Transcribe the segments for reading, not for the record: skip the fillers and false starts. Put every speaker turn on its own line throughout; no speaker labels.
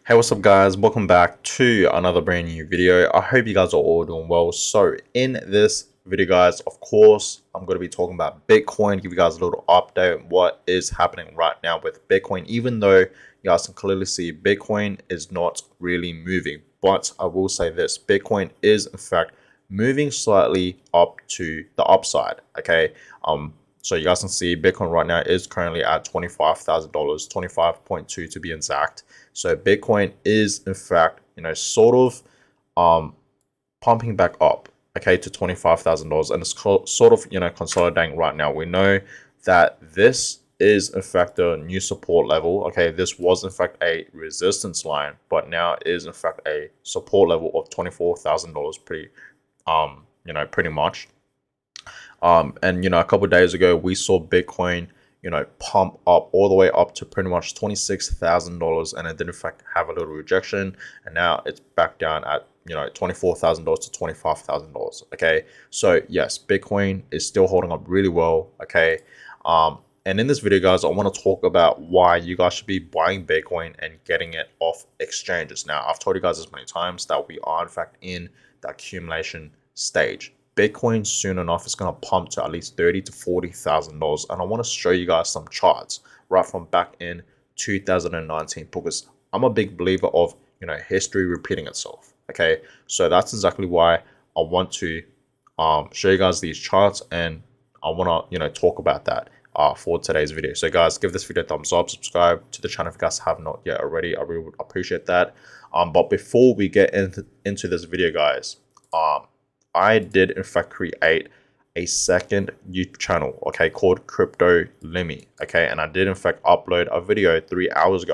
Hey, what's up guys? Welcome back to another brand new video. I hope you guys are all doing well. So in this video guys, of course, I'm going to be talking about Bitcoin, give you guys a little update on what is happening right now with Bitcoin, even though you guys can clearly see Bitcoin is not really moving. But I will say this, Bitcoin is in fact moving slightly up to the upside. Okay. So you guys can see Bitcoin right now is currently at $25,000, 25.2 to be exact. So Bitcoin is in fact, sort of pumping back up, okay, to $25,000, and it's sort of, consolidating right now. We know that this is in fact a new support level. Okay, this was in fact a resistance line, but now is in fact a support level of $24,000, pretty much. And a couple of days ago, we saw Bitcoin, pump up all the way up to pretty much $26,000, and it did in fact have a little rejection, and now it's back down at $24,000 to $25,000. Okay, so yes, Bitcoin is still holding up really well. Okay, and in this video, guys, I want to talk about why you guys should be buying Bitcoin and getting it off exchanges. Now, I've told you guys this many times that we are in fact in the accumulation stage. Bitcoin soon enough is going to pump to at least $30,000 to $40,000, and I want to show you guys some charts right from back in 2019 because I'm a big believer of history repeating itself. Okay, so that's exactly why I want to show you guys these charts, and I want to talk about that for today's video. So guys, give this video a thumbs up, subscribe to the channel if you guys have not yet already. I really would appreciate that. But before we get into this video, guys, I did in fact create a second YouTube channel, okay, called Crypto Lemmy, okay, and I did in fact upload a video a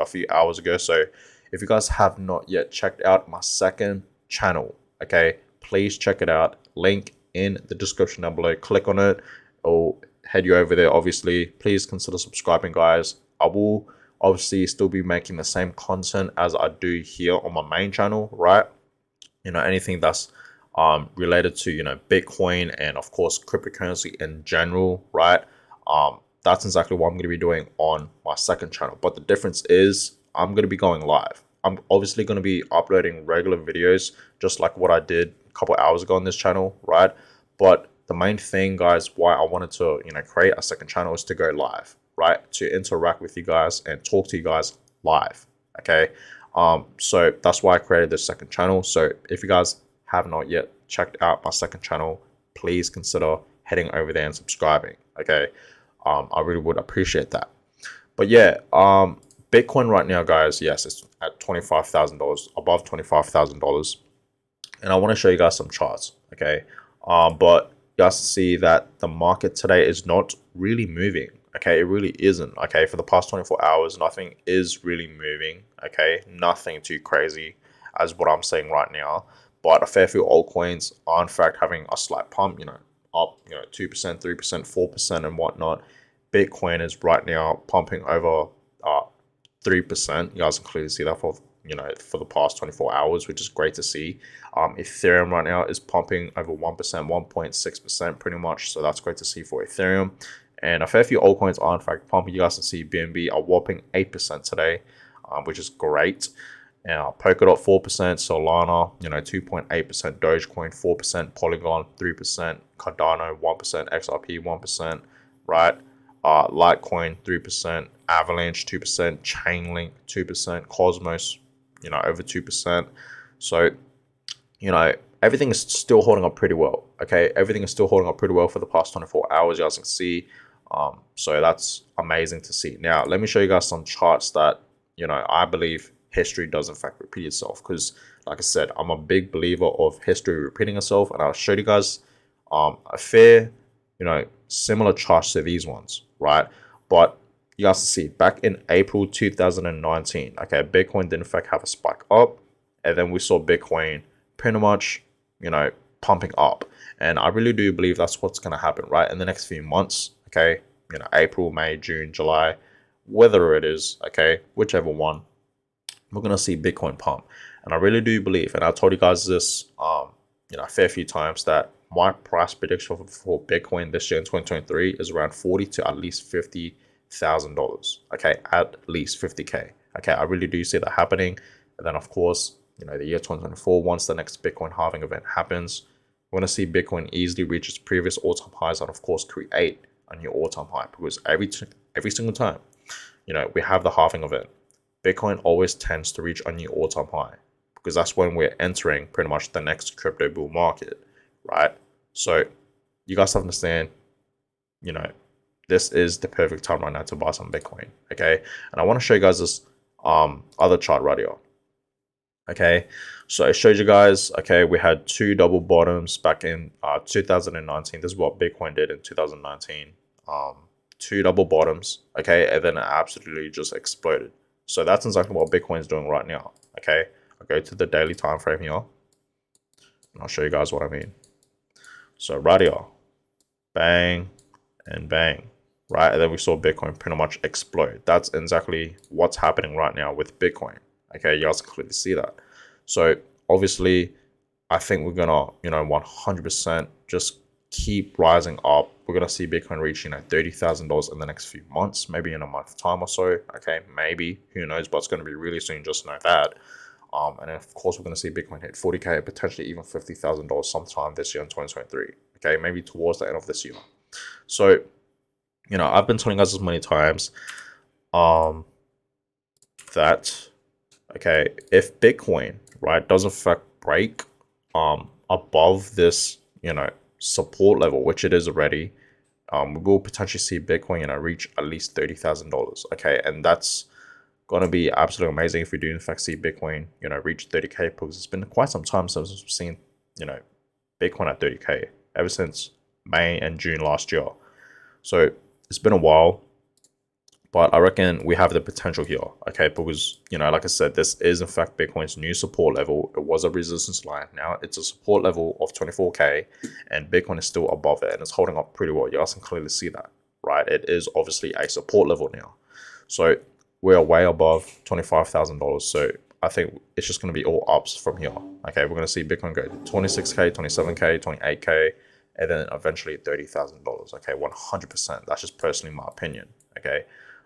few hours ago. So if you guys have not yet checked out my second channel, okay, please check it out. Link in the description down below. Click on it, or head you over there. Obviously, please consider subscribing, guys. I will obviously still be making the same content as I do here on my main channel, right? Anything that's related to Bitcoin and of course cryptocurrency in general, right? That's exactly what I'm going to be doing on my second channel, but the difference is I'm going to be going live. I'm obviously going to be uploading regular videos just like what I did a couple hours ago on this channel, right? But the main thing, guys, why I wanted to create a second channel is to go live, right? To interact with you guys and talk to you guys live. Okay, so that's why I created this second channel. So if you guys have not yet checked out my second channel, please consider heading over there and subscribing. Okay, I really would appreciate that. But yeah, Bitcoin right now, guys, yes, it's at $25,000, above $25,000, and I want to show you guys some charts. Okay, but you guys see that the market today is not really moving. Okay, it really isn't. Okay, for the past 24 hours, nothing is really moving. Okay, nothing too crazy as what I'm saying right now. But a fair few altcoins are in fact having a slight pump, up, 2%, 3%, 4% and whatnot. Bitcoin is right now pumping over 3%. You guys can clearly see that for the past 24 hours, which is great to see. Ethereum right now is pumping over 1%, 1.6% pretty much. So that's great to see for Ethereum. And a fair few altcoins are in fact pumping. You guys can see BNB a whopping 8% today, which is great. Polkadot 4%, Solana 2.8%, Dogecoin 4%, Polygon 3%, Cardano 1%, XRP 1%, right? Litecoin 3%, Avalanche 2%, Chainlink 2%, Cosmos over 2%. So everything is still holding up pretty well. Okay, everything is still holding up pretty well for the past 24 hours. You guys can see. So that's amazing to see. Now let me show you guys some charts that I believe history does in fact repeat itself, because like I said, I'm a big believer of history repeating itself, and I'll show you guys a fair similar charts to these ones, right? But you guys can see back in April 2019, okay, Bitcoin did in fact have a spike up, and then we saw Bitcoin pretty much pumping up, and I really do believe that's what's going to happen right in the next few months. Okay, April, May, June, July, whether it is, okay, whichever one, we're gonna see Bitcoin pump. And I really do believe, and I told you guys this a fair few times, that my price prediction for Bitcoin this year in 2023 is around 40 to at least $50,000. Okay, at least 50K. Okay, I really do see that happening. And then, of course, the year 2024, once the next Bitcoin halving event happens, we're going to see Bitcoin easily reach its previous all-time highs and, of course, create a new all-time high, because every single time, we have the halving event, Bitcoin always tends to reach a new all-time high, because that's when we're entering pretty much the next crypto bull market, right? So you guys have to understand, this is the perfect time right now to buy some Bitcoin, okay? And I want to show you guys this other chart right here. Okay, so it shows you guys, okay, we had two double bottoms back in 2019. This is what Bitcoin did in 2019. Two double bottoms, okay, and then it absolutely just exploded. So that's exactly what Bitcoin is doing right now. Okay, I'll go to the daily time frame here, and I'll show you guys what I mean. So right here, bang and bang, right? And then we saw Bitcoin pretty much explode. That's exactly what's happening right now with Bitcoin. Okay, you guys can clearly see that. So obviously, I think we're gonna, 100% just keep rising up. We're gonna see Bitcoin reaching $30,000 in the next few months, maybe in a month's time or so. Okay, maybe, who knows? But it's gonna be really soon. Just know that. And then of course, we're gonna see Bitcoin hit 40K, potentially even $50,000 sometime this year in 2023. Okay, maybe towards the end of this year. So, I've been telling you guys this many times, that, okay, if Bitcoin, right, does in fact break above this, support level, which it is already, we will potentially see Bitcoin, reach at least $30,000. Okay, and that's gonna be absolutely amazing if we do in fact see Bitcoin, reach 30K, because it's been quite some time since we've seen, Bitcoin at 30K, ever since May and June last year. So it's been a while, but I reckon we have the potential here, okay? Because, like I said, this is in fact Bitcoin's new support level. It was a resistance line. Now it's a support level of 24K, and Bitcoin is still above it, and it's holding up pretty well. You guys can clearly see that, right? It is obviously a support level now. So we are way above $25,000. So I think it's just going to be all ups from here. Okay, we're going to see Bitcoin go to 26K, 27K, 28K, and then eventually $30,000. Okay, 100%. That's just personally my opinion. Okay.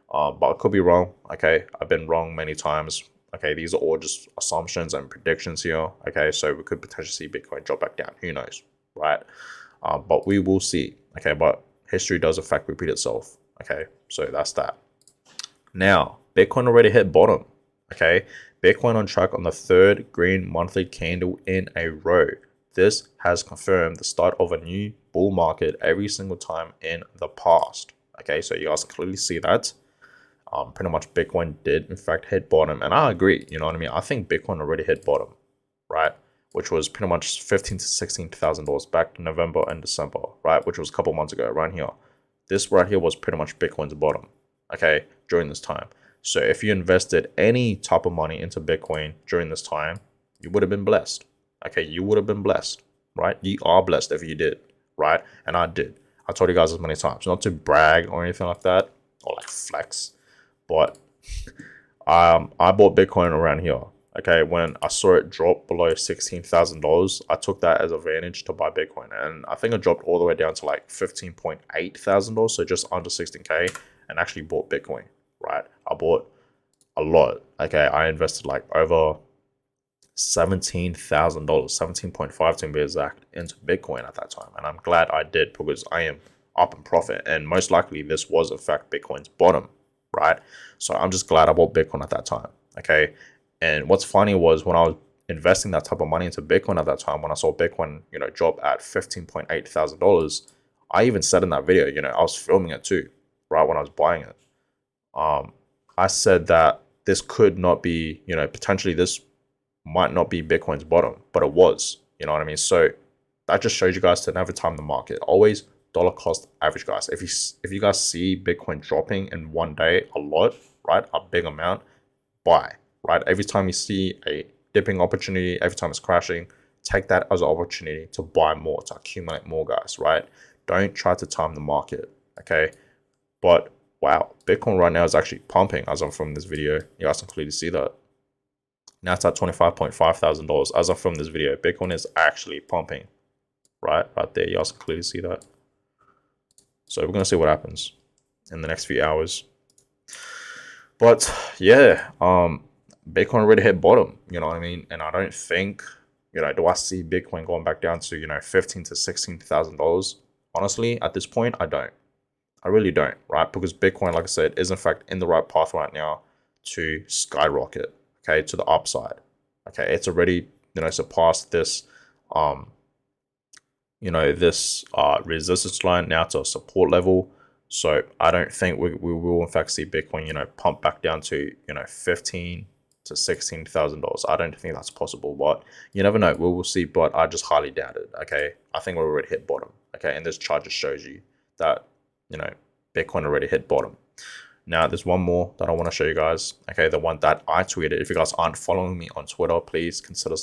But I could be wrong. Okay, I've been wrong many times. Okay, these are all just assumptions and predictions here. Okay, so we could potentially see Bitcoin drop back down. Who knows, right? But we will see. Okay, but history does in fact repeat itself. Okay, so that's that. Now, Bitcoin already hit bottom. Okay, Bitcoin on track on the third green monthly candle in a row. This has confirmed the start of a new bull market every single time in the past. Okay, so you guys can clearly see that. Pretty much Bitcoin did in fact hit bottom, and I agree. You know what I mean? I think Bitcoin already hit bottom, right? Which was pretty much $15,000 to $16,000 back in November and December, right? Which was a couple months ago, right here. This right here was pretty much Bitcoin's bottom, okay, during this time. So if you invested any type of money into Bitcoin during this time, you would have been blessed. Okay, you would have been blessed, right? You are blessed if you did, right? And I did. I told you guys as many times, not to brag or anything like that, or like flex. But I bought Bitcoin around here. Okay, when I saw it drop below $16,000, I took that as advantage to buy Bitcoin, and I think it dropped all the way down to like $15,800, so just under 16K, and actually bought Bitcoin. Right, I bought a lot. Okay, I invested like over $17,000, 17.5 to be exact, into Bitcoin at that time, and I'm glad I did, because I am up in profit, and most likely this was in fact Bitcoin's bottom. Right, so I'm just glad I bought Bitcoin at that time. Okay, and what's funny was when I was investing that type of money into Bitcoin at that time, when I saw Bitcoin, drop at $15,800, I even said in that video, I was filming it too, right, when I was buying it. I said that this could not be, potentially this might not be Bitcoin's bottom, but it was. You know what I mean? So that just shows you guys to never time the market. Always dollar cost average, guys. If you guys see Bitcoin dropping in one day a lot, right, a big amount, buy, right? Every time you see a dipping opportunity, every time it's crashing, take that as an opportunity to buy more, to accumulate more, guys, right? Don't try to time the market, okay? But wow, Bitcoin right now is actually pumping as I'm from this video. You guys can clearly see that. Now it's at $25,500 as I'm from this video. Bitcoin is actually pumping, right there. You guys can clearly see that. So we're gonna see what happens in the next few hours. But yeah, Bitcoin already hit bottom, you know what I mean? And I don't think, do I see Bitcoin going back down to, $15 to $16,000? Honestly, at this point, I don't. I really don't, right? Because Bitcoin, like I said, is in fact in the right path right now to skyrocket, okay, to the upside. Okay, it's already, surpassed this um this resistance line now to a support level. So I don't think we will in fact see Bitcoin, pump back down to, 15 to $16,000. I don't think that's possible, but you never know. We will see, but I just highly doubt it. Okay, I think we already hit bottom. Okay, and this chart just shows you that, you know Bitcoin already hit bottom. Now, there's one more that I want to show you guys. Okay, the one that I tweeted. If you guys aren't following me on Twitter, please consider,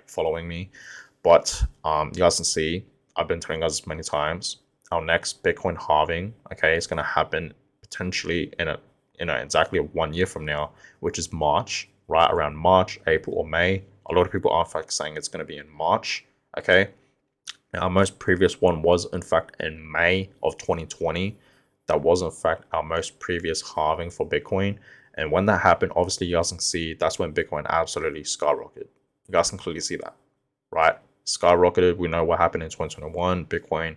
following me. But you guys can see, I've been telling you guys many times, our next Bitcoin halving, okay, is going to happen potentially in exactly 1 year from now, which is March, right around March, April, or May. A lot of people are in fact saying it's going to be in March. Okay, now our most previous one was in fact in May of 2020. That was in fact our most previous halving for Bitcoin. And when that happened, obviously you guys can see that's when Bitcoin absolutely skyrocketed. You guys can clearly see that, right? Skyrocketed. We know what happened in 2021. Bitcoin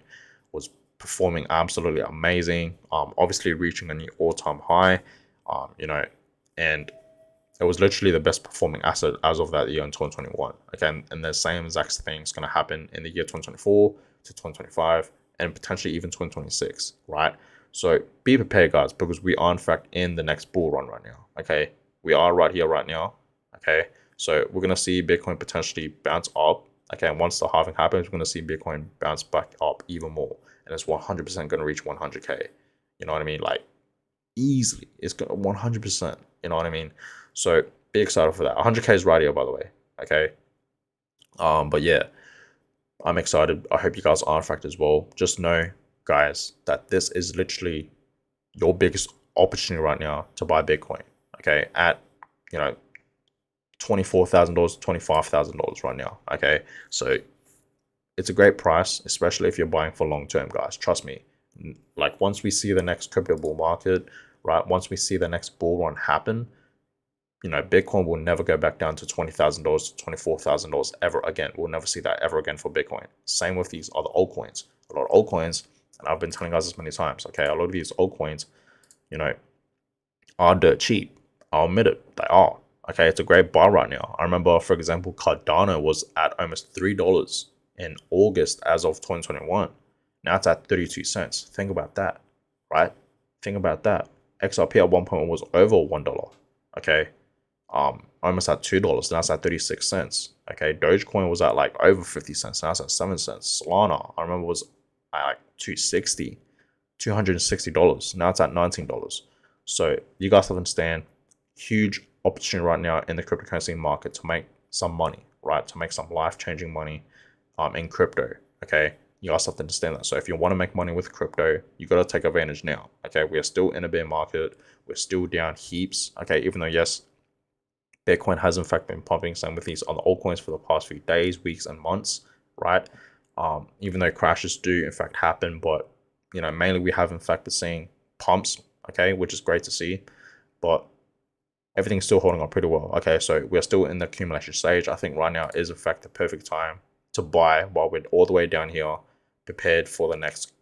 was performing absolutely amazing. Obviously reaching a new all-time high. And it was literally the best performing asset as of that year in 2021. Again, and the same exact thing is going to happen in the year 2024 to 2025 and potentially even 2026, right? So be prepared, guys, because we are in fact in the next bull run right now. Okay, we are right here right now. Okay, so we're gonna see Bitcoin potentially bounce up. Okay, and once the halving happens, we're gonna see Bitcoin bounce back up even more, and it's 100% gonna reach 100K. You know what I mean? Like easily, it's gonna 100%. You know what I mean? So be excited for that. 100K is right here, by the way. Okay. But yeah, I'm excited. I hope you guys are in fact as well. Just know, guys, that this is literally your biggest opportunity right now to buy Bitcoin. Okay, at $24,000, $25,000 right now. Okay, so it's a great price, especially if you're buying for long term, guys. Trust me. Like once we see the next crypto bull market, right? Once we see the next bull run happen, Bitcoin will never go back down to $20,000 to $24,000 ever again. We'll never see that ever again for Bitcoin. Same with these other altcoins. A lot of altcoins, and I've been telling you guys this many times, okay, a lot of these altcoins, are dirt cheap. I'll admit it, they are. Okay, it's a great buy right now. I remember, for example, Cardano was at almost $3 in August as of 2021. Now it's at 32 cents. Think about that, right? Think about that. XRP at one point was over $1. Okay, almost at $2. Now it's at 36 cents. Okay, Dogecoin was at like over 50 cents. Now it's at 7 cents. Solana, I remember, was at like $260. Now it's at $19. So you guys have to understand, huge opportunity right now in the cryptocurrency market to make some money, right? To make some life-changing money in crypto. Okay, you guys have to understand that. So if you want to make money with crypto, you got to take advantage now. Okay, we are still in a bear market. We're still down heaps. Okay, even though yes, Bitcoin has in fact been pumping, same with these other altcoins for the past few days, weeks, and months, right? Even though crashes do in fact happen, but mainly we have in fact been seeing pumps, okay, which is great to see, but everything's still holding on pretty well. Okay, so we're still in the accumulation stage. I think right now is in fact the perfect time to buy while we're all the way down here, prepared for the next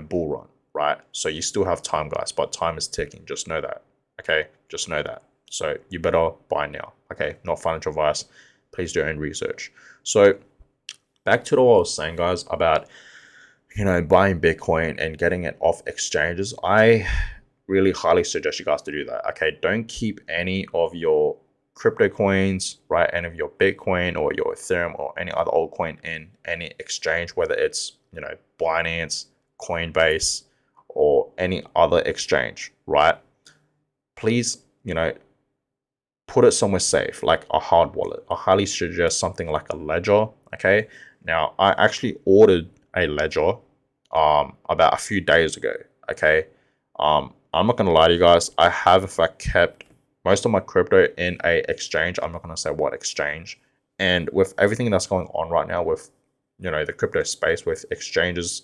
bull run, right? So you still have time, guys, but time is ticking. Just know that. Okay, just know that. So you better buy now. Okay, not financial advice. Please do your own research. So back to what I was saying, guys, about buying Bitcoin and getting it off exchanges. I really highly suggest you guys to do that. Okay, don't keep any of your crypto coins, right? Any of your Bitcoin or your Ethereum or any other altcoin in any exchange, whether it's Binance, Coinbase, or any other exchange, right? Please, put it somewhere safe, like a hard wallet. I highly suggest something like a Ledger. Okay, now I actually ordered a Ledger about a few days ago. Okay, I'm not gonna lie to you guys, I have in fact kept most of my crypto in a exchange. I'm not gonna say what exchange. And with everything that's going on right now with the crypto space, with exchanges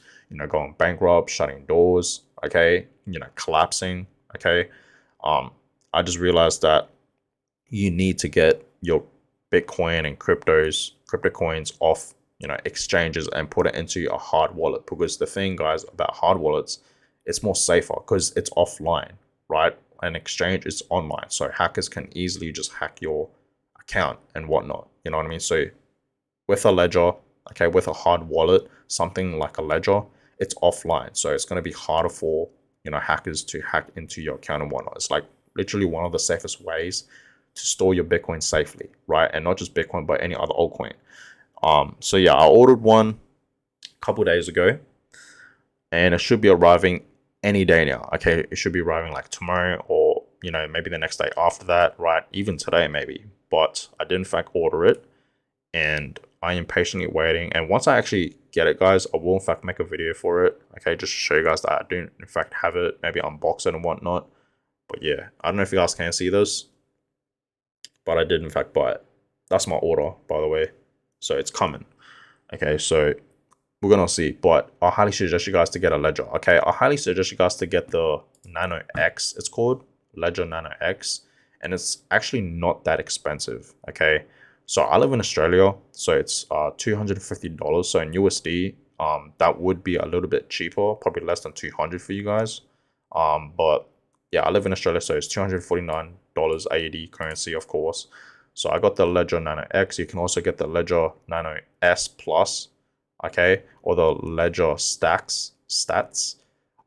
going bankrupt, shutting doors, okay, collapsing, okay, I just realized that you need to get your Bitcoin and crypto coins off, exchanges and put it into a hard wallet. Because the thing, guys, about hard wallets, it's more safer because it's offline, right? An exchange is online, so hackers can easily just hack your account and whatnot. You know what I mean? So with a ledger, okay, with a hard wallet, something like a ledger, it's offline, so it's going to be harder for hackers to hack into your account and whatnot. It's like literally one of the safest ways to store your Bitcoin safely, right? And not just Bitcoin, but any other altcoin. So yeah, I ordered one a couple days ago, and it should be arriving any day now. Okay, it should be arriving like tomorrow, or maybe the next day after that, right? Even today maybe. But I did in fact order it, and I am patiently waiting. And once I actually get it, guys, I will in fact make a video for it. Okay, just to show you guys that I do in fact have it, maybe unbox it and whatnot. But yeah, I don't know if you guys can see this, but I did in fact buy it. That's my order, by the way. So it's coming. Okay, so we're gonna see. But I highly suggest you guys to get a Ledger. Okay, I highly suggest you guys to get the Nano X. It's called Ledger Nano X, and it's actually not that expensive. Okay, so I live in Australia, so it's $250. So in USD, that would be a little bit cheaper, probably less than 200 for you guys. But yeah, I live in Australia, so it's $249 AUD currency, of course. So I got the Ledger Nano X. You can also get the Ledger Nano S Plus, okay, or the Ledger Stats.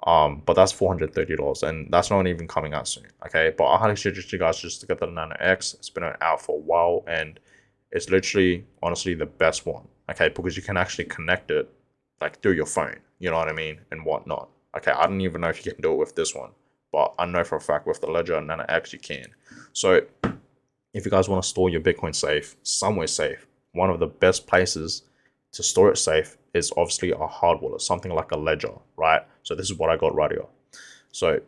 But that's $430, and that's not even coming out soon. Okay, but I highly suggest you guys just to get the Nano X. It's been out for a while, and it's literally, honestly, the best one. Okay, because you can actually connect it like through your phone. You know what I mean, and whatnot. Okay, I don't even know if you can do it with this one, but I know for a fact with the Ledger Nano X you can. So if you guys want to store your Bitcoin safe, somewhere safe, one of the best places to store it safe is obviously a hard wallet, something like a Ledger, right? So this is what I got right here. So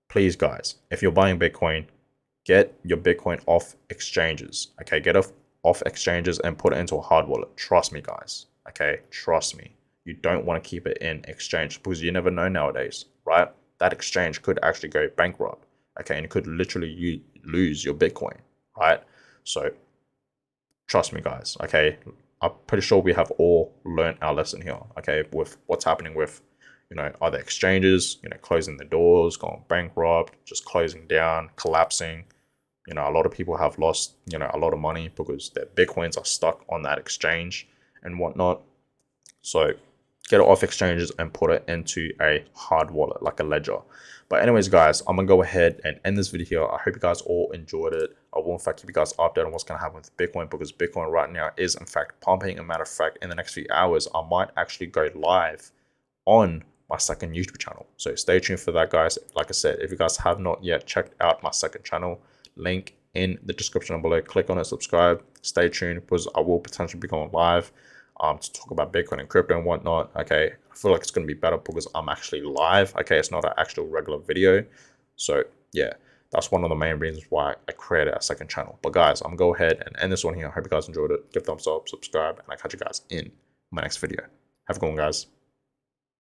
please, guys, if you're buying Bitcoin, get your Bitcoin off exchanges. Okay, get off exchanges and put it into a hard wallet. Trust me, guys. Okay, trust me. You don't want to keep it in exchange because you never know nowadays, right? That exchange could actually go bankrupt. Okay, and it could literally lose your Bitcoin, right? So trust me, guys. Okay, I'm pretty sure we have all learned our lesson here. Okay, with what's happening with other exchanges, closing the doors, going bankrupt, just closing down, collapsing. A lot of people have lost a lot of money because their Bitcoins are stuck on that exchange and whatnot. So get it off exchanges and put it into a hard wallet like a Ledger. But anyways, guys, I'm gonna go ahead and end this video here. I hope you guys all enjoyed it. I will in fact keep you guys updated on what's gonna happen with Bitcoin, because Bitcoin right now is in fact pumping. A matter of fact, in the next few hours, I might actually go live on my second YouTube channel. So stay tuned for that, guys. Like I said, if you guys have not yet checked out my second channel, link in the description below. Click on it, subscribe. Stay tuned because I will potentially be going live to talk about Bitcoin and crypto and whatnot. Okay, I feel like it's going to be better because I'm actually live. Okay, it's not an actual regular video. So yeah, that's one of the main reasons why I created a second channel. But guys, I'm going to go ahead and end this one here. I hope you guys enjoyed it. Give a thumbs up, subscribe, and I'll catch you guys in my next video. Have a good one, guys.